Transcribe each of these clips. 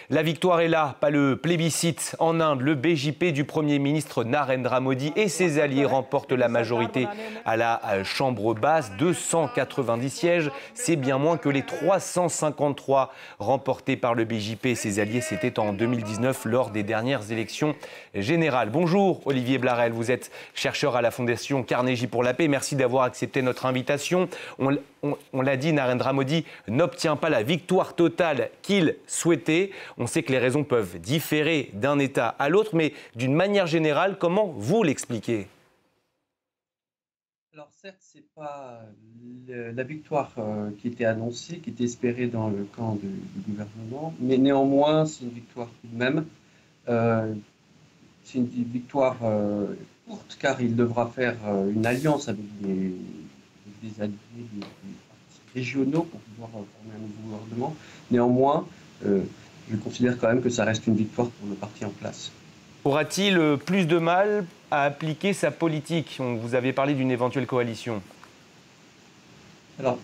La victoire est là, pas le plébiscite. En Inde, le BJP du Premier ministre Narendra Modi et ses alliés remportent la majorité à la Chambre basse, 290 sièges. C'est bien moins que les 353 remportés par le BJP et ses alliés. C'était en 2019 lors des dernières élections générales. Bonjour Olivier Blarel, vous êtes chercheur à la Fondation Carnegie pour la paix. Merci d'avoir accepté notre invitation. On l'a dit, Narendra Modi n'obtient pas la victoire totale qu'il souhaitait. On sait que les raisons peuvent différer d'un État à l'autre, mais d'une manière générale, comment vous l'expliquez ? Alors certes, ce n'est pas la victoire qui était annoncée, qui était espérée dans le camp du gouvernement, mais néanmoins, c'est une victoire tout de même. C'est une victoire courte, car il devra faire une alliance avec des alliés, des partis régionaux pour pouvoir former un nouveau gouvernement. Néanmoins, je considère quand même que ça reste une victoire pour le parti en place. Aura-t-il plus de mal à appliquer sa politique ? Vous avez parlé d'une éventuelle coalition. Alors,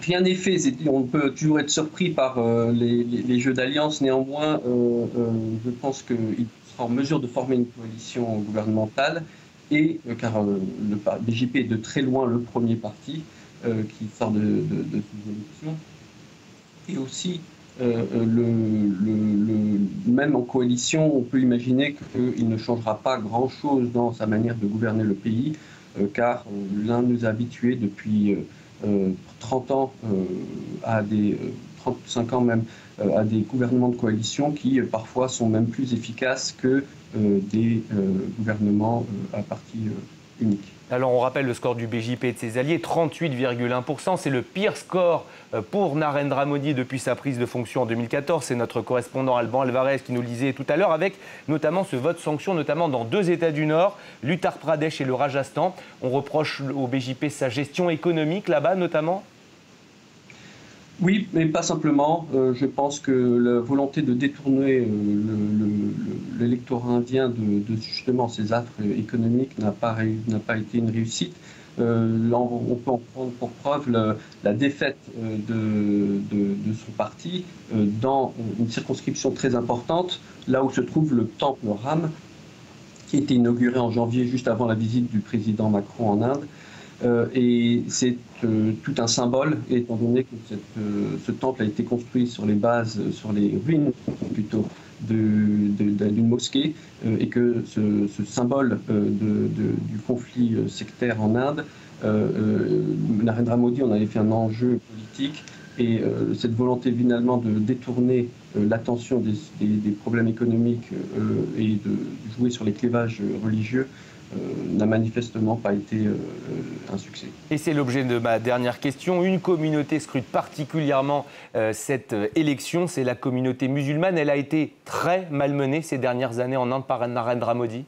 rien n'est fait. On peut toujours être surpris par les jeux d'alliance. Néanmoins, je pense qu'il sera en mesure de former une coalition gouvernementale, car le BJP est de très loin le premier parti qui sort de ces élections. Et aussi, même en coalition, on peut imaginer qu'il ne changera pas grand-chose dans sa manière de gouverner le pays, car l'un nous a habitués depuis 30 ans, 35 ans même, à des gouvernements de coalition qui parfois sont même plus efficaces que des gouvernements à parti unique. Alors on rappelle le score du BJP et de ses alliés, 38,1%. C'est le pire score pour Narendra Modi depuis sa prise de fonction en 2014. C'est notre correspondant Alban Alvarez qui nous le disait tout à l'heure, avec notamment ce vote sanction, notamment dans 2 États du Nord, l'Uttar Pradesh et le Rajasthan. On reproche au BJP sa gestion économique là-bas notamment. Oui, mais pas simplement. Je pense que la volonté de détourner l'électorat indien de justement ces affres économiques n'a pas été une réussite. On peut en prendre pour preuve la défaite de son parti dans une circonscription très importante, là où se trouve le temple Ram, qui a été inauguré en janvier, juste avant la visite du président Macron en Inde. Et c'est tout un symbole, étant donné que ce temple a été construit sur les ruines plutôt d'une mosquée, et que ce symbole du conflit sectaire en Inde, Narendra Modi en avait fait un enjeu politique, et cette volonté finalement de détourner l'attention des problèmes économiques et de jouer sur les clivages religieux n'a manifestement pas été un succès. Et c'est l'objet de ma dernière question. Une communauté scrute particulièrement cette élection, c'est la communauté musulmane. Elle a été très malmenée ces dernières années en Inde par Narendra Modi.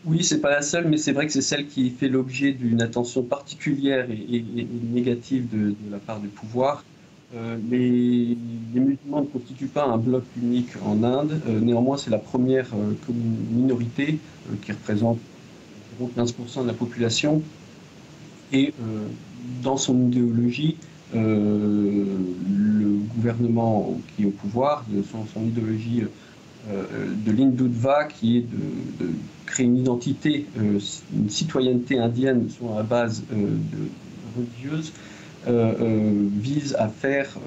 Oui, c'est pas la seule, mais c'est vrai que c'est celle qui fait l'objet d'une attention particulière et négative de la part du pouvoir. Les musulmans ne constituent pas un bloc unique en Inde. Néanmoins, c'est la première minorité qui représente environ 15% de la population. Et dans son idéologie, le gouvernement qui est au pouvoir, son idéologie de l'Hindutva, qui est de créer une identité, une citoyenneté indienne sur la base religieuse, vise à faire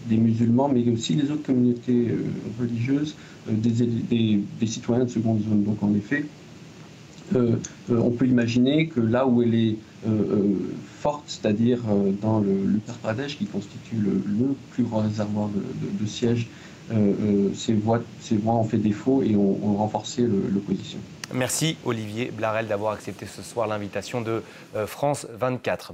des musulmans, mais aussi des autres communautés religieuses, des citoyens de seconde zone. Donc en effet, on peut imaginer que là où elle est forte, c'est-à-dire dans l'Uttar Pradesh, qui constitue le plus grand réservoir de sièges, ces voix ont fait défaut et ont renforcé l'opposition. Merci Olivier Blarel d'avoir accepté ce soir l'invitation de France 24.